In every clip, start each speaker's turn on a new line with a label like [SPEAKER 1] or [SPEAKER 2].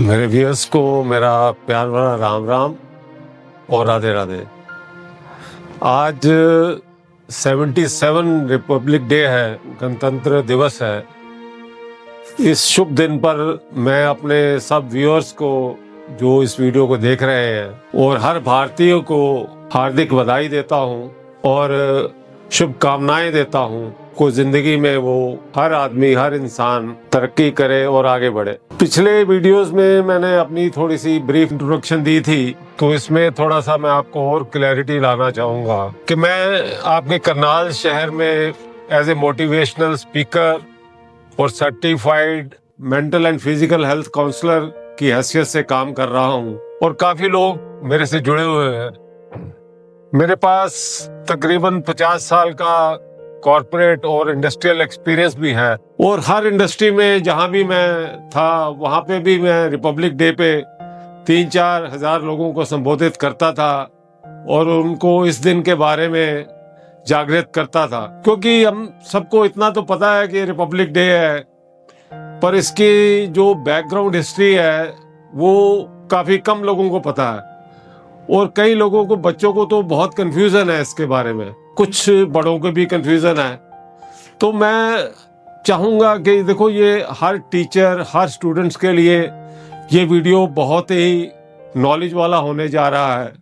[SPEAKER 1] मेरे व्यूअर्स को मेरा प्यार भरा राम राम और राधे राधे। आज 77 रिपब्लिक डे है, गणतंत्र दिवस है। इस शुभ दिन पर मैं अपने सब व्यूअर्स को जो इस वीडियो को देख रहे हैं और हर भारतीय को हार्दिक बधाई देता हूं और शुभकामनाएं देता हूं को जिंदगी में वो हर आदमी हर इंसान तरक्की करे और आगे बढ़े। पिछले वीडियोस में मैंने अपनी थोड़ी सी ब्रीफ इंट्रोडक्शन दी थी, तो इसमें थोड़ा सा मैं आपको और क्लैरिटी लाना चाहूँगा कि मैं आपके करनाल शहर में एज ए मोटिवेशनल स्पीकर और certified mental and physical health counsellor की हैसियत से काम कर रहा हूँ और काफ़ी लोग मेरे से जुड़े हुए हैं। मेरे पास तकरीबन 50 साल का कॉर्पोरेट और इंडस्ट्रियल एक्सपीरियंस भी है और हर इंडस्ट्री में जहां भी मैं था वहां पे भी मैं रिपब्लिक डे पे 3-4 हजार लोगों को संबोधित करता था और उनको इस दिन के बारे में जागृत करता था, क्योंकि हम सबको इतना तो पता है कि रिपब्लिक डे है, पर इसकी जो बैकग्राउंड हिस्ट्री है वो काफी कम लोगों को पता है और कई लोगों को, बच्चों को तो बहुत कंफ्यूजन है इसके बारे में, कुछ बड़ों को भी कंफ्यूजन है। तो मैं चाहूँगा कि देखो, ये हर टीचर हर स्टूडेंट्स के लिए ये वीडियो बहुत ही नॉलेज वाला होने जा रहा है,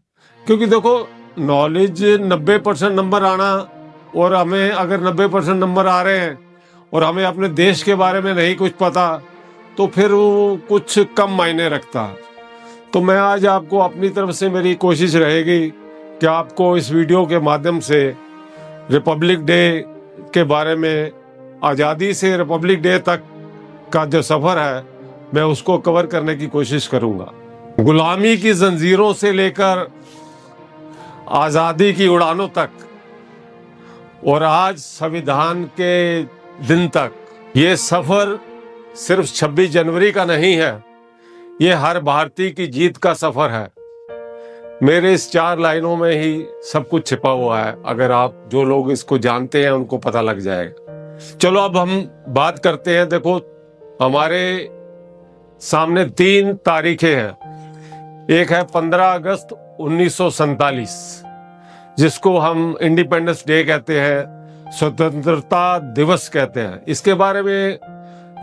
[SPEAKER 1] क्योंकि देखो नॉलेज 90% नंबर आना और हमें अगर 90% नंबर आ रहे हैं और हमें अपने देश के बारे में नहीं कुछ पता तो फिर वो कुछ कम मायने रखता। तो मैं आज आपको अपनी तरफ से मेरी कोशिश रहेगी कि आपको इस वीडियो के माध्यम से रिपब्लिक डे के बारे में, आज़ादी से रिपब्लिक डे तक का जो सफ़र है मैं उसको कवर करने की कोशिश करूंगा। गुलामी की जंजीरों से लेकर आज़ादी की उड़ानों तक और आज संविधान के दिन तक, ये सफ़र सिर्फ 26 जनवरी का नहीं है, ये हर भारतीय की जीत का सफ़र है। मेरे इस 4 लाइनों में ही सब कुछ छिपा हुआ है, अगर आप जो लोग इसको जानते हैं उनको पता लग जाएगा। चलो अब हम बात करते हैं। देखो, हमारे सामने 3 तारीखें हैं। एक है 15 अगस्त 1947, जिसको हम इंडिपेंडेंस डे कहते हैं, स्वतंत्रता दिवस कहते हैं। इसके बारे में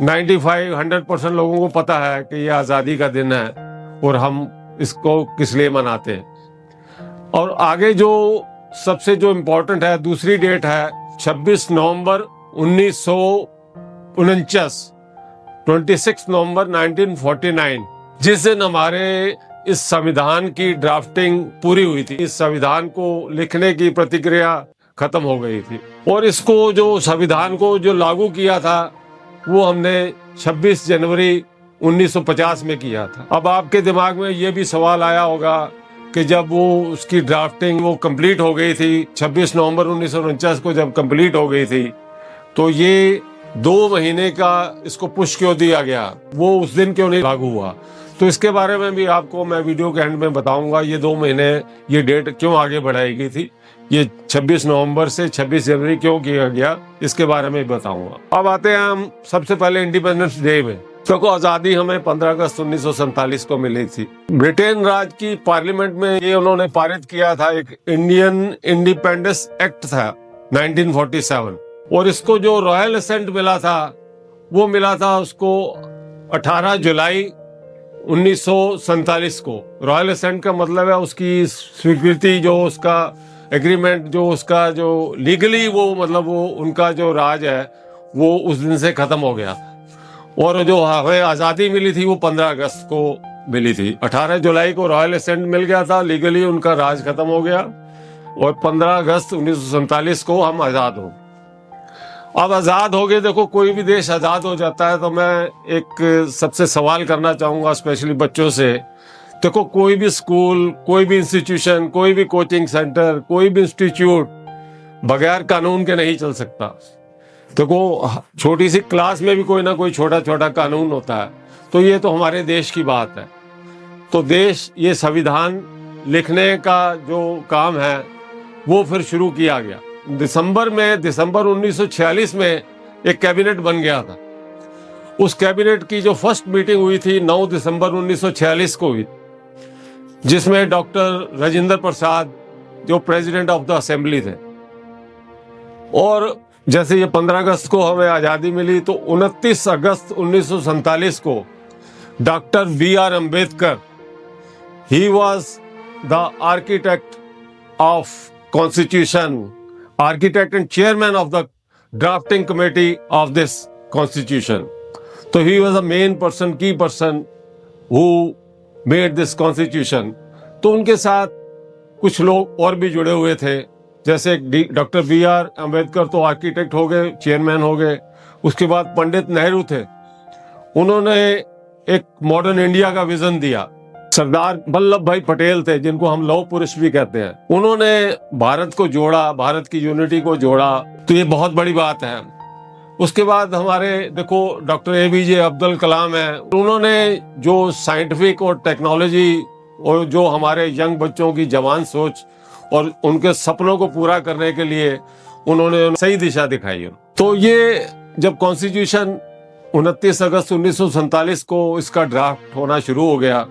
[SPEAKER 1] 95-100% लोगों को पता है कि ये आज़ादी का दिन है और हम इसको किस लिए मनाते हैं। और आगे जो सबसे जो इम्पोर्टेंट है, दूसरी डेट है 26 नवंबर 1949, 26 नवंबर 1949, जिस दिन हमारे इस संविधान की ड्राफ्टिंग पूरी हुई थी। इस संविधान को लिखने की प्रक्रिया खत्म हो गई थी और इसको, जो संविधान को जो लागू किया था, वो हमने 26 जनवरी 1950 में किया था। अब आपके दिमाग में ये भी सवाल आया होगा कि जब वो उसकी ड्राफ्टिंग वो कंप्लीट हो गई थी, 26 नवंबर 1949 को जब कंप्लीट हो गई थी, तो ये 2 महीने का इसको पुश क्यों दिया गया, वो उस दिन क्यों नहीं लागू हुआ। तो इसके बारे में भी आपको मैं वीडियो के एंड में बताऊंगा। ये 2 महीने ये डेट क्यों आगे बढ़ाई गई थी, ये 26 नवंबर से 26 जनवरी क्यों किया गया, इसके बारे में बताऊंगा। अब आते हैं हम सबसे पहले इंडिपेंडेंस डे में। देखो, आज़ादी हमें 15 अगस्त 1947 को मिली थी। ब्रिटेन राज की पार्लियामेंट में ये उन्होंने पारित किया था, एक इंडियन इंडिपेंडेंस एक्ट था 1947, और इसको जो रॉयल असेंट मिला था वो मिला था उसको 18 जुलाई 1947 को। रॉयल असेंट का मतलब है उसकी स्वीकृति, जो उसका एग्रीमेंट, जो उसका जो लीगली वो मतलब वो उनका जो राज है वो उस दिन से खत्म हो गया। और जो हमें आज़ादी मिली थी वो 15 अगस्त को मिली थी। 18 जुलाई को रॉयल असेंट मिल गया था, लीगली उनका राज खत्म हो गया और 15 अगस्त 1947 को हम आज़ाद हो। अब आज़ाद हो गए। देखो, कोई भी देश आज़ाद हो जाता है तो मैं एक सबसे सवाल करना चाहूँगा, स्पेशली बच्चों से। देखो, कोई भी स्कूल, कोई भी इंस्टीट्यूशन, कोई भी कोचिंग सेंटर, कोई भी इंस्टीट्यूट बगैर कानून के नहीं चल सकता। देखो, छोटी सी क्लास में भी कोई ना कोई छोटा छोटा कानून होता है। तो ये तो हमारे देश की बात है। तो देश, ये संविधान लिखने का जो काम है वो फिर शुरू किया गया। दिसंबर 1946 में एक कैबिनेट बन गया था उस कैबिनेट की जो फर्स्ट मीटिंग हुई थी 9 दिसंबर 1946 को हुई, जिसमें डॉक्टर राजेंद्र प्रसाद जो प्रेसिडेंट ऑफ द असेंबली थे, और जैसे ये 15 अगस्त को हमें आज़ादी मिली तो 29 अगस्त 1947 को doctor B.R. Ambedkar, he was the architect of constitution, architect and chairman of the drafting committee of this constitution. तो he was a main person, key person who made this constitution. तो उनके साथ कुछ लोग और भी जुड़े हुए थे, जैसे डॉक्टर B.R. अम्बेडकर तो आर्किटेक्ट हो गए, चेयरमैन हो गए। उसके बाद पंडित नेहरू थे, उन्होंने एक मॉडर्न इंडिया का विजन दिया। सरदार वल्लभ भाई पटेल थे, जिनको हम लौह पुरुष भी कहते हैं, उन्होंने भारत को जोड़ा, भारत की यूनिटी को जोड़ा। तो ये बहुत बड़ी बात है। उसके बाद हमारे देखो डॉक्टर APJ अब्दुल कलाम है, उन्होंने जो साइंटिफिक और टेक्नोलॉजी और जो हमारे यंग बच्चों की जवान सोच और उनके सपनों को पूरा करने के लिए उन्होंने सही दिशा दिखाई। तो ये जब कॉन्स्टिट्यूशन 29 अगस्त 1947 को इसका ड्राफ्ट होना शुरू हो गया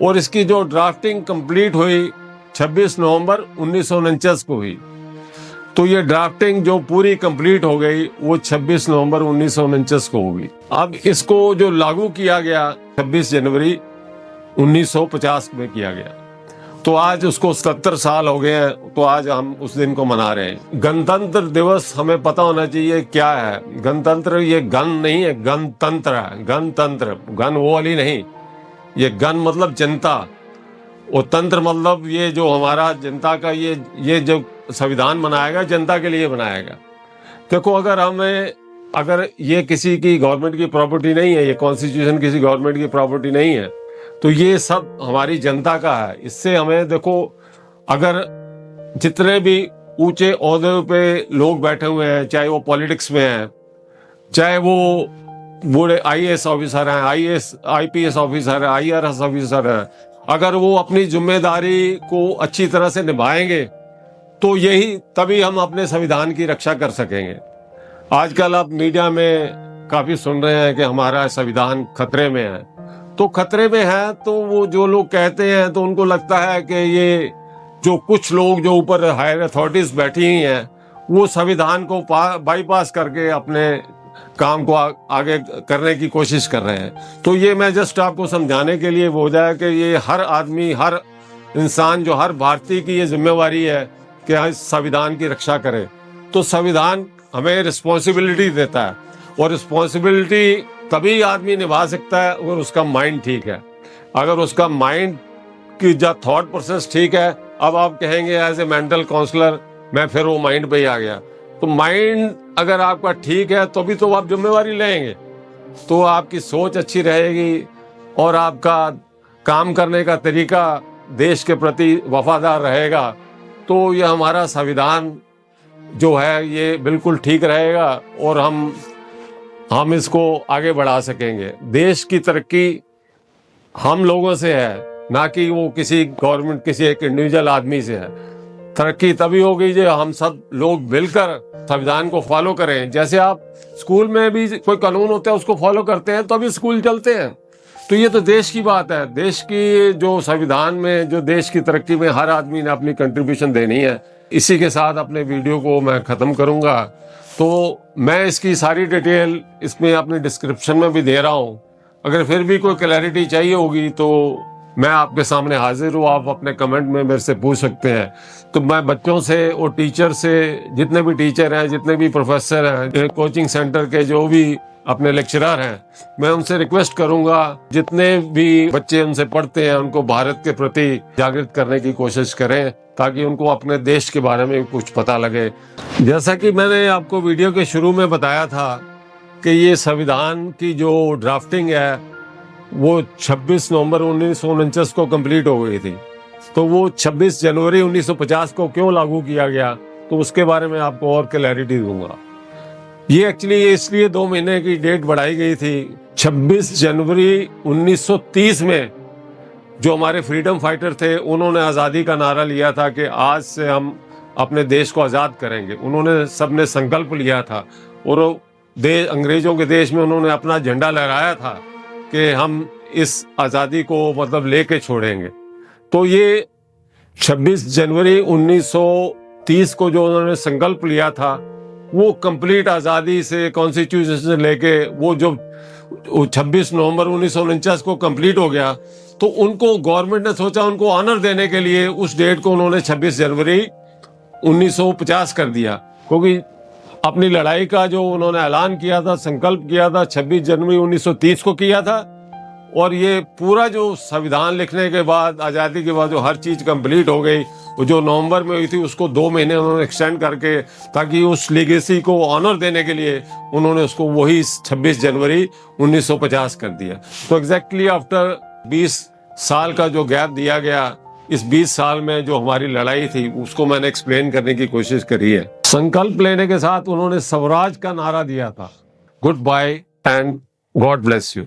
[SPEAKER 1] और इसकी जो ड्राफ्टिंग कंप्लीट हुई 26 नवंबर 1949 को हुई। तो ये ड्राफ्टिंग जो पूरी कंप्लीट हो गई वो 26 नवंबर 1949 को होगी। अब इसको जो लागू किया गया 26 जनवरी 1950 में किया गया। तो आज उसको 77 साल हो गए हैं, तो आज हम उस दिन को मना रहे हैं। गणतंत्र दिवस हमें पता होना चाहिए क्या है। गणतंत्र ये गण नहीं है, गणतंत्र है। गणतंत्र, गण वो वाली नहीं, ये गण मतलब जनता और तंत्र मतलब ये जो हमारा जनता का ये जो संविधान बनाएगा जनता के लिए बनाएगा। देखो अगर ये किसी की गवर्नमेंट की प्रॉपर्टी नहीं है, ये कॉन्स्टिट्यूशन किसी गवर्नमेंट की प्रॉपर्टी नहीं है, तो ये सब हमारी जनता का है। इससे हमें देखो, अगर जितने भी ऊंचे ओहदे पे लोग बैठे हुए हैं, चाहे वो पॉलिटिक्स में हैं, चाहे वो बूढ़े IAS ऑफिसर हैं, IPS ऑफिसर हैं, IRS ऑफिसर हैं, अगर वो अपनी जिम्मेदारी को अच्छी तरह से निभाएंगे तो यही तभी हम अपने संविधान की रक्षा कर सकेंगे। आजकल आप मीडिया में काफी सुन रहे हैं कि हमारा संविधान खतरे में है। तो खतरे में है तो वो जो लोग कहते हैं तो उनको लगता है कि ये जो कुछ लोग जो ऊपर हायर अथॉरिटीज बैठी हुई हैं वो संविधान को बाईपास करके अपने काम को आगे करने की कोशिश कर रहे हैं। तो ये मैं जस्ट आपको समझाने के लिए बोल जाए कि ये हर आदमी, हर इंसान, जो हर भारतीय की ये जिम्मेवारी है कि इस संविधान की रक्षा करे। तो संविधान हमें रिस्पॉन्सिबिलिटी देता है और रिस्पॉन्सिबिलिटी तभी आदमी निभा सकता है अगर उसका माइंड ठीक है। अगर उसका माइंड की जो थॉट प्रोसेस ठीक है, अब आप कहेंगे एज ए मेंटल काउंसलर मैं फिर वो माइंड पे ही आ गया। तो माइंड अगर आपका ठीक है तो भी तो आप जिम्मेवारी लेंगे, तो आपकी सोच अच्छी रहेगी और आपका काम करने का तरीका देश के प्रति वफादार रहेगा। तो ये हमारा संविधान जो है ये बिल्कुल ठीक रहेगा और हम इसको आगे बढ़ा सकेंगे। देश की तरक्की हम लोगों से है, ना कि वो किसी गवर्नमेंट, किसी एक इंडिविजुअल आदमी से है। तरक्की तभी होगी जब हम सब लोग मिलकर संविधान को फॉलो करें। जैसे आप स्कूल में भी कोई कानून होता है उसको फॉलो करते हैं तभी स्कूल चलते हैं। तो ये तो देश की बात है। देश की जो संविधान में, जो देश की तरक्की में हर आदमी ने अपनी कंट्रीब्यूशन देनी है। इसी के साथ अपने वीडियो को मैं ख़त्म करूंगा। तो मैं इसकी सारी डिटेल इसमें अपनी डिस्क्रिप्शन में भी दे रहा हूँ। अगर फिर भी कोई क्लैरिटी चाहिए होगी तो मैं आपके सामने हाजिर हूँ। आप अपने कमेंट में मेरे से पूछ सकते हैं। तो मैं बच्चों से और टीचर से, जितने भी टीचर हैं, जितने भी प्रोफेसर हैं, कोचिंग सेंटर के जो भी अपने लेक्चरर हैं, मैं उनसे रिक्वेस्ट करूंगा जितने भी बच्चे उनसे पढ़ते हैं उनको भारत के प्रति जागृत करने की कोशिश करें ताकि उनको अपने देश के बारे में कुछ पता लगे। जैसा कि मैंने आपको वीडियो के शुरू में बताया था कि ये संविधान की जो ड्राफ्टिंग है वो 26 नवंबर 1949 को कंप्लीट हो गई थी। तो वो 26 जनवरी 1950 को क्यों लागू किया गया तो उसके बारे में आपको और क्लैरिटी दूंगा। ये एक्चुअली इसलिए 2 महीने की डेट बढ़ाई गई थी। 26 जनवरी 1930 में जो हमारे फ्रीडम फाइटर थे उन्होंने आज़ादी का नारा लिया था कि आज से हम अपने देश को आज़ाद करेंगे। उन्होंने सबने संकल्प लिया था और अंग्रेजों के देश में उन्होंने अपना झंडा लहराया था कि हम इस आज़ादी को मतलब लेके छोड़ेंगे। तो ये 26 जनवरी 1930 को जो उन्होंने संकल्प लिया था, वो कंप्लीट आज़ादी से, कॉन्स्टिट्यूशन से लेके वो जो 26 नवंबर 1949 को कंप्लीट हो गया, तो उनको गवर्नमेंट ने सोचा उनको ऑनर देने के लिए उस डेट को उन्होंने 26 जनवरी 1950 कर दिया, क्योंकि अपनी लड़ाई का जो उन्होंने ऐलान किया था, संकल्प किया था, 26 जनवरी 1930 को किया था। और ये पूरा जो संविधान लिखने के बाद, आज़ादी के बाद जो हर चीज़ कंप्लीट हो गई, वो जो नवंबर में हुई थी उसको 2 महीने उन्होंने एक्सटेंड करके, ताकि उस लेगेसी को ऑनर देने के लिए उन्होंने उसको वही 26 जनवरी 1950 कर दिया। तो एग्जैक्टली आफ्टर 20 साल का जो गैप दिया गया, इस 20 साल में जो हमारी लड़ाई थी उसको मैंने एक्सप्लेन करने की कोशिश करी है। संकल्प लेने के साथ उन्होंने स्वराज का नारा दिया था। Goodbye and God bless you.